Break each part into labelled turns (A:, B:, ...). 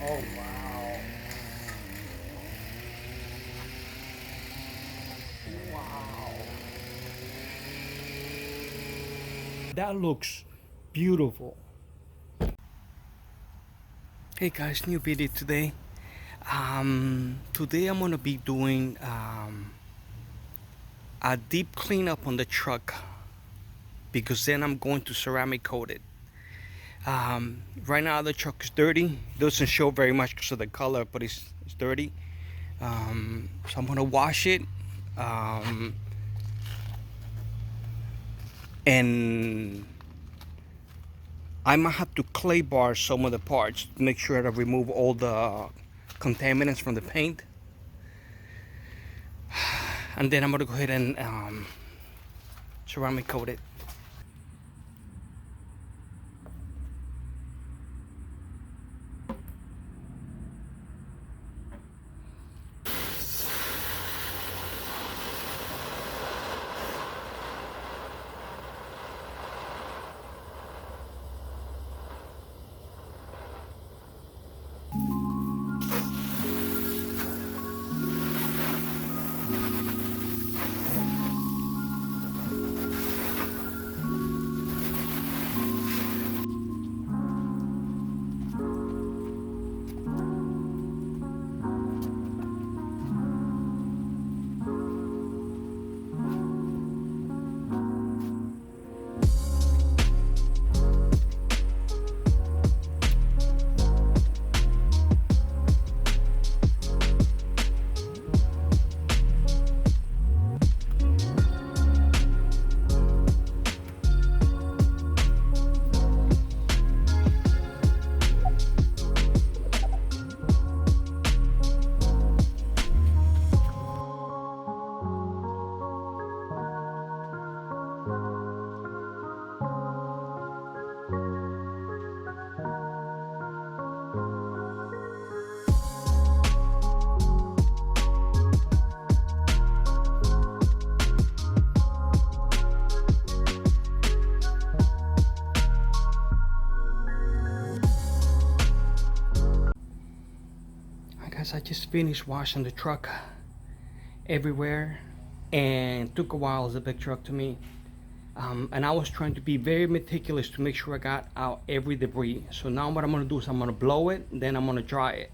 A: Oh, wow. Wow. That looks beautiful. Hey guys, new video today. Today I'm gonna be doing a deep cleanup on the truck because then I'm going to ceramic coat it. Right now the truck is dirty. Doesn't show very much because of the color, but it's dirty. So I'm gonna wash it. And I might have to clay bar some of the parts to make sure to remove all the contaminants from the paint. And then I'm gonna go ahead and ceramic coat it. I just finished washing the truck everywhere, and took a while. It's a big truck to me, and I was trying to be very meticulous to make sure I got out every debris. So now what I'm gonna do is I'm gonna blow it, then I'm gonna dry it.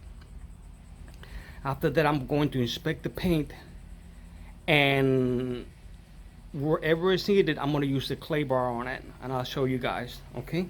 A: After that, I'm going to inspect the paint, and wherever it's needed, I'm gonna use the clay bar on it, and I'll show you guys. Okay.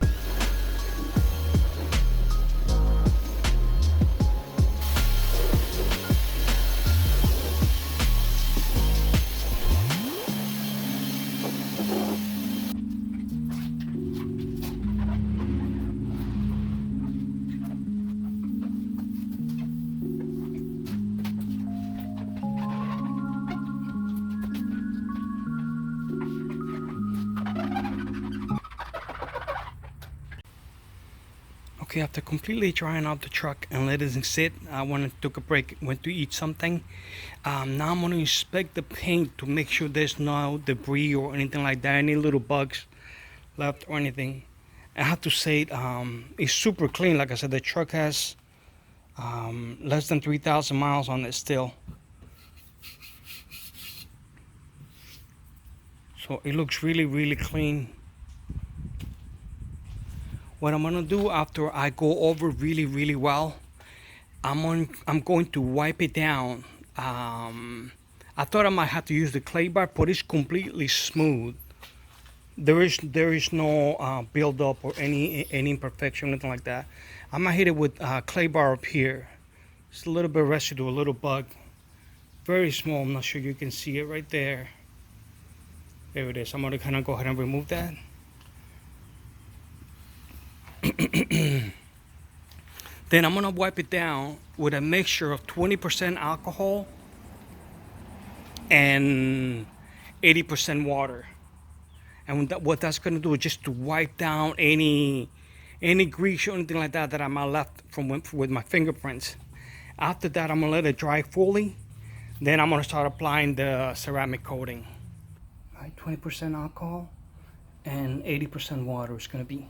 A: Okay, after completely drying out the truck and letting it sit, I took a break, went to eat something. Now I'm going to inspect the paint to make sure there's no debris or anything like that, any little bugs left or anything. I have to say, it's super clean. Like I said, the truck has less than 3,000 miles on it still. So it looks really, really clean. What I'm gonna do after I go over really, really well, I'm going to wipe it down. I thought I might have to use the clay bar, but it's completely smooth. There is no buildup or any imperfection, anything like that. I'm gonna hit it with clay bar up here. It's a little bit of residue, a little bug, very small. I'm not sure you can see it right there. There it is. I'm gonna kind of go ahead and remove that. Then I'm gonna wipe it down with a mixture of 20% alcohol and 80% water. And what that's gonna do is just to wipe down any grease or anything like that I might have left from with my fingerprints. After that, I'm gonna let it dry fully. Then I'm gonna start applying the ceramic coating. All right, 20% alcohol and 80% water is gonna be.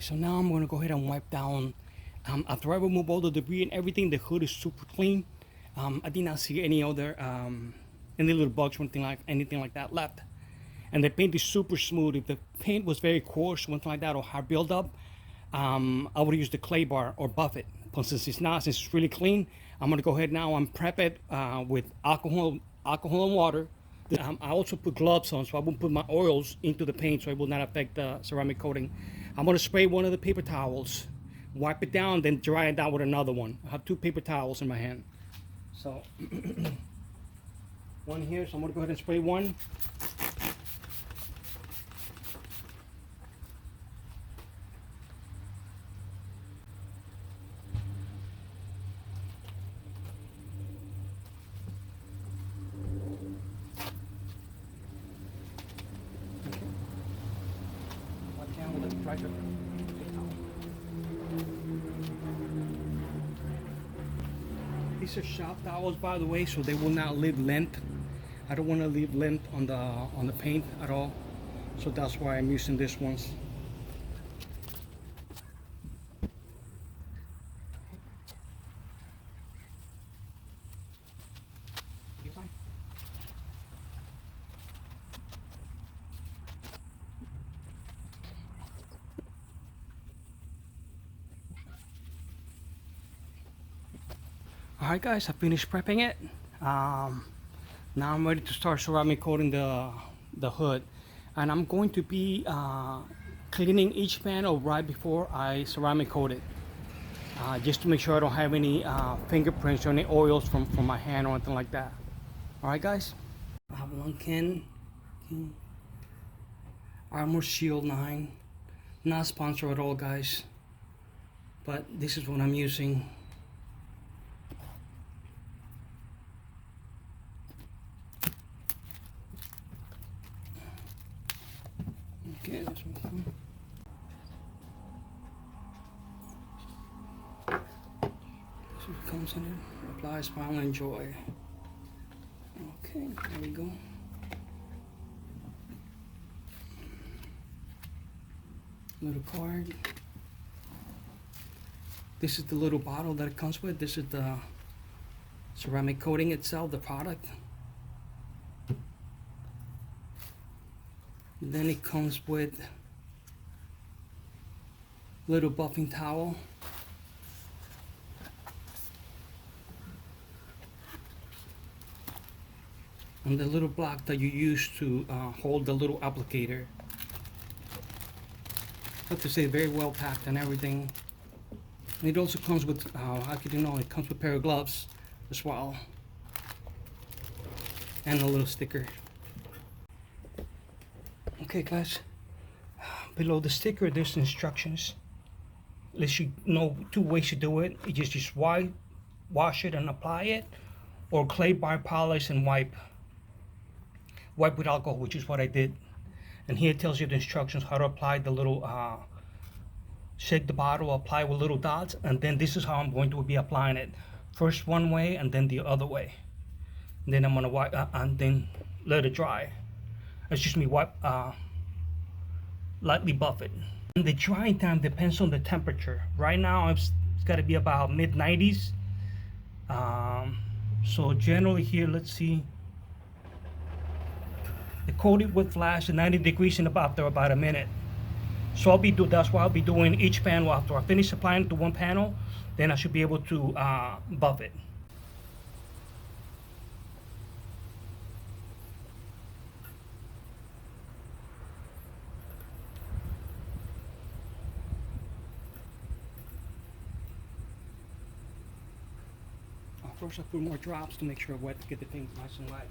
A: So now I'm going to go ahead and wipe down. After I remove all the debris and everything, the hood is super clean. I did not see any other any little bugs or anything like that left. And the paint is super smooth. If the paint was very coarse, something like that, or hard buildup, I would use the clay bar or buff it. But since it's really clean, I'm gonna go ahead now and prep it with alcohol and water. I also put gloves on, so I won't put my oils into the paint, so it will not affect the ceramic coating. I'm gonna spray one of the paper towels, wipe it down, then dry it down with another one. I have 2 paper towels in my hand. So one here, so I'm gonna go ahead and spray one. These are shop towels, by the way, so they will not leave lint. I don't want to leave lint on the paint at all, so that's why I'm using this ones. Alright guys, I finished prepping it. Now I'm ready to start ceramic coating the hood. And I'm going to be cleaning each panel right before I ceramic coat it. Just to make sure I don't have any fingerprints or any oils from my hand or anything like that. Alright guys. AvalonKing Armor Shield 9. Not sponsored at all guys. But this is what I'm using. Okay, this one. This one comes in it. Apply, smile, and enjoy. Okay, there we go. Little card. This is the little bottle that it comes with. This is the ceramic coating itself, the product. Then it comes with little buffing towel. And the little block that you use to hold the little applicator. I have to say, very well packed and everything. And it also comes with, how could you know, it comes with a pair of gloves as well. And a little sticker. Okay guys, below the sticker there's instructions. Let you know 2 ways to do it. You just wash it and apply it, or clay bar polish and wipe with alcohol, which is what I did. And here it tells you the instructions how to apply the little, shake the bottle, apply with little dots, and then this is how I'm going to be applying it. First one way and then the other way. And then I'm gonna wipe and then let it dry. Excuse me, lightly buff it. And the drying time depends on the temperature. Right now it's got to be about mid-90s. So generally here, let's see, the coating would flash at 90 degrees in after about a minute. So that's why I'll be doing each panel. After I finish applying it to one panel, then I should be able to buff it. First I put more drops to make sure I wet to get the thing nice and wet.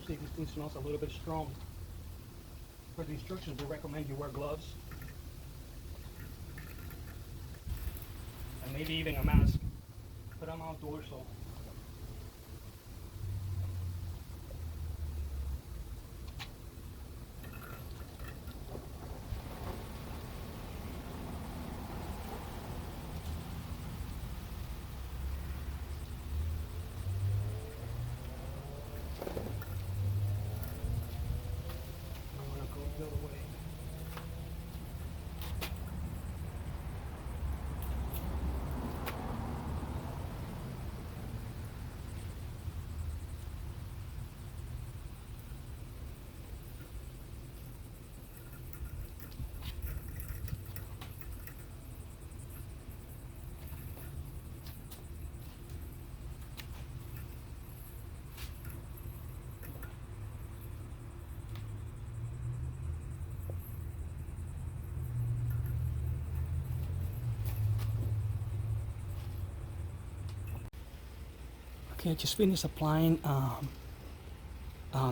A: See, this thing smells a little bit strong. For the instructions, they recommend you wear gloves. And maybe even a mask. but I'm outdoors, so. I'm gonna go the other way. Okay, I just finished applying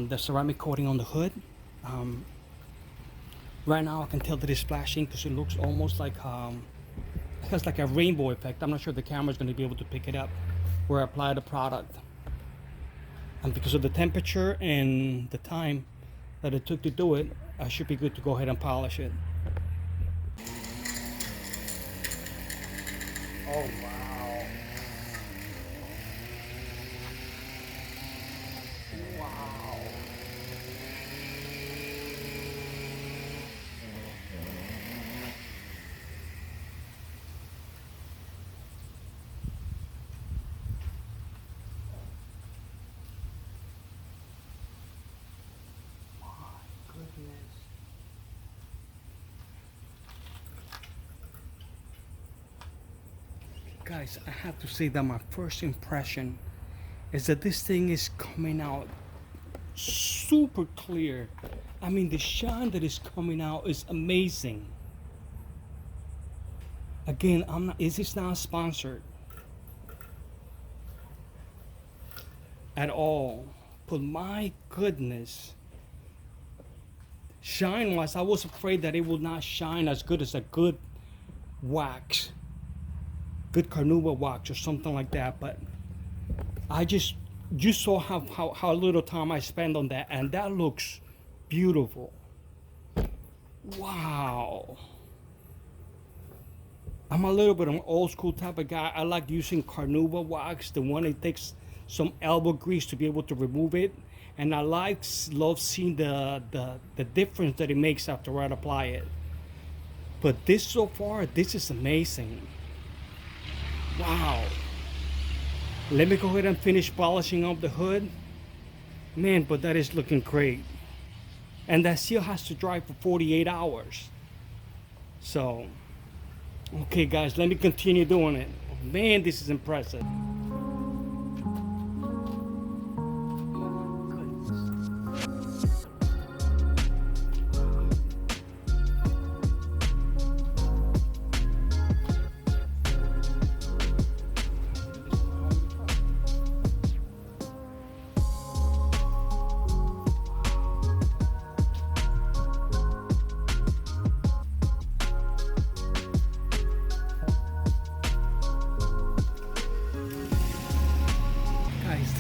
A: the ceramic coating on the hood. Um, right now I can tell that it's splashing because it looks almost like it has like a rainbow effect. I'm not sure the camera is going to be able to pick it up where I apply the product. And because of the temperature and the time that it took to do it, I should be good to go ahead and polish it. Oh wow. Wow. My goodness. Guys, I have to say that my first impression is that this thing is coming out super clear. I mean, the shine that is coming out is amazing. Again, this is not sponsored at all, but my goodness, shine wise, I was afraid that it would not shine as good as a good wax, good carnauba wax or something like that. But you saw how little time I spent on that, and that looks beautiful. Wow. I'm a little bit of an old school type of guy. I like using carnauba wax, the one that takes some elbow grease to be able to remove it. And I love seeing the difference that it makes after I apply it. But this so far, this is amazing. Wow. Let me go ahead and finish polishing up the hood. Man, but that is looking great. And that still has to dry for 48 hours. So, okay guys, let me continue doing it. Man, this is impressive.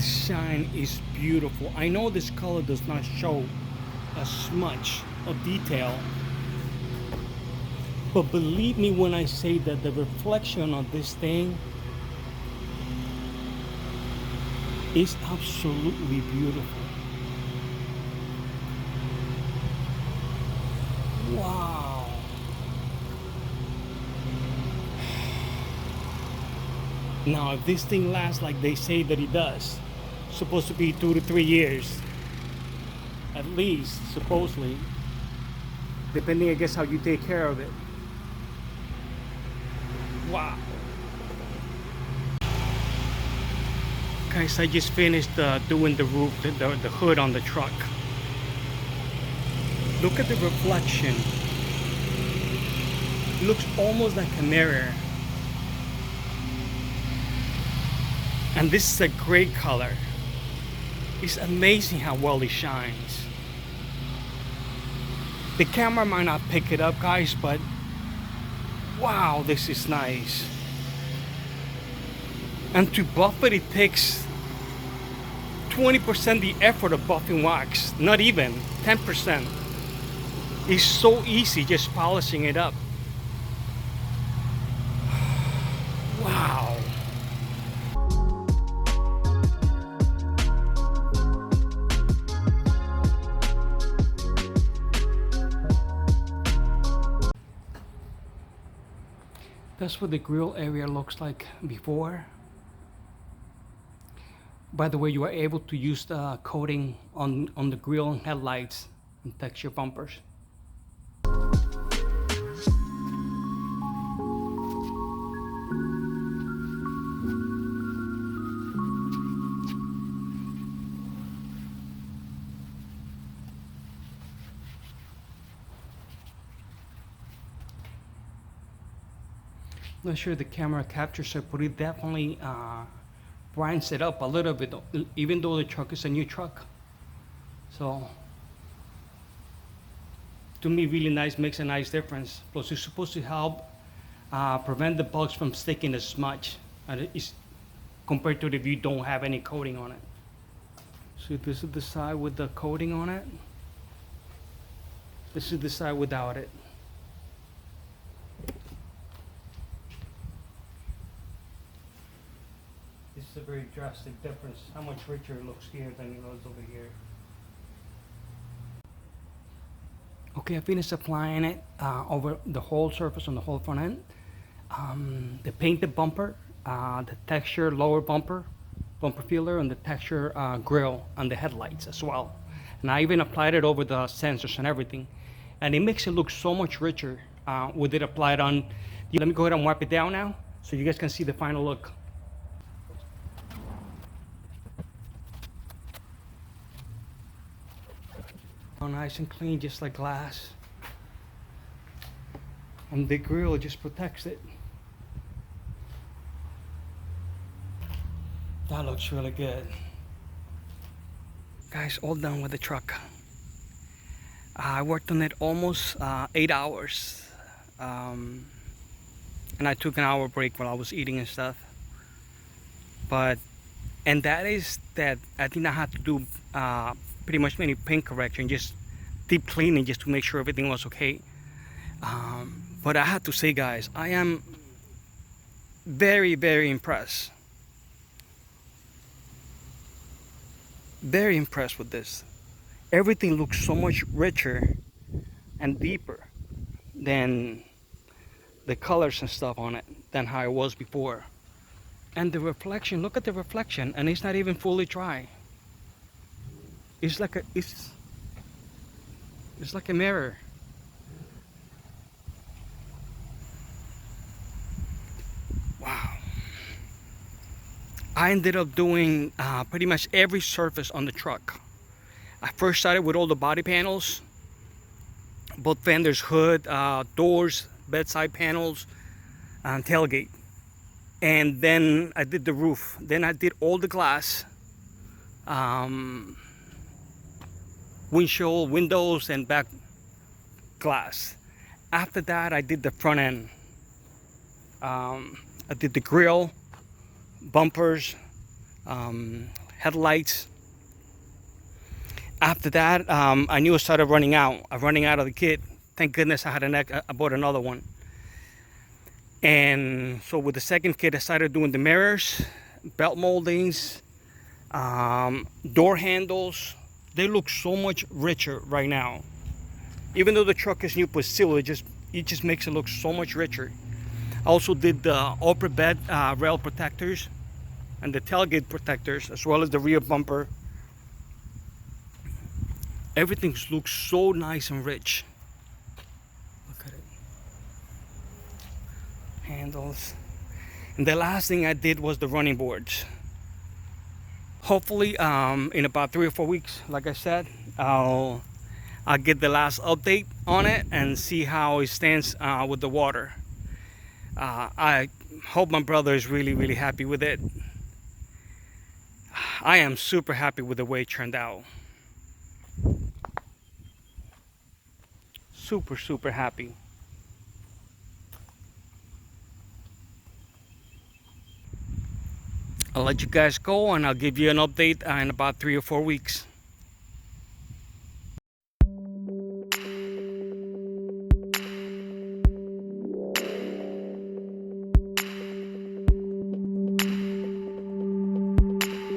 A: Shine is beautiful. I know this color does not show as much of detail, but believe me when I say that the reflection of this thing is absolutely beautiful. Wow. Now if this thing lasts like they say that it does, supposed to be 2 to 3 years at least, supposedly, depending I guess how you take care of it. Wow. Guys, I just finished doing the roof, the hood on the truck. Look at the reflection. It looks almost like a mirror. And this is a great color. It's amazing how well it shines. The camera might not pick it up, guys, but wow, this is nice. And to buff it, it takes 20% the effort of buffing wax, not even 10%. It's so easy just polishing it up. Wow. That's what the grill area looks like before. By the way, you are able to use the coating on the grill and headlights and texture bumpers. Not sure the camera captures it, but it definitely brightens it up a little bit, even though the truck is a new truck. So, to me, really nice, makes a nice difference. Plus, it's supposed to help prevent the bugs from sticking as much it's compared to if you don't have any coating on it. So this is the side with the coating on it. This is the side without it. This is a very drastic difference. How much richer it looks here than it was over here. Okay, I finished applying it over the whole surface on the whole front end. The painted bumper, the texture lower bumper filler, and the texture grille on the headlights as well. And I even applied it over the sensors and everything. And it makes it look so much richer with it applied on. Let me go ahead and wipe it down now so you guys can see the final look. Oh, nice and clean, just like glass. And the grill just protects it. That looks really good. Guys, all done with the truck. I worked on it almost 8 hours. And I took an hour break while I was eating and stuff. And that is that I did not have to do pretty much any paint correction, just deep cleaning just to make sure everything was okay. But I have to say, guys, I am very, very impressed. Very impressed with this. Everything looks so much richer and deeper than the colors and stuff on it than how it was before. And the reflection, look at the reflection, and it's not even fully dry. It's like a mirror. Wow. I ended up doing pretty much every surface on the truck. I first started with all the body panels, both fenders, hood, doors, bedside panels, and tailgate. And then I did the roof. Then I did all the glass, windshield, windows, and back glass. After that, I did the front end. I did the grill, bumpers, headlights. After that, I knew I started running out. I'm running out of the kit. Thank goodness I bought another one. And so with the second kit, I started doing the mirrors, belt moldings, door handles. They look so much richer right now. Even though the truck is new, but still, it just makes it look so much richer. I also did the upper bed rail protectors and the tailgate protectors, as well as the rear bumper. Everything looks so nice and rich. Look at it. Handles. And the last thing I did was the running boards. Hopefully, in about 3 or 4 weeks, like I said, I'll get the last update on it and see how it stands with the water. I hope my brother is really, really happy with it. I am super happy with the way it turned out. Super, super happy. I'll let you guys go and I'll give you an update in about 3 or 4 weeks.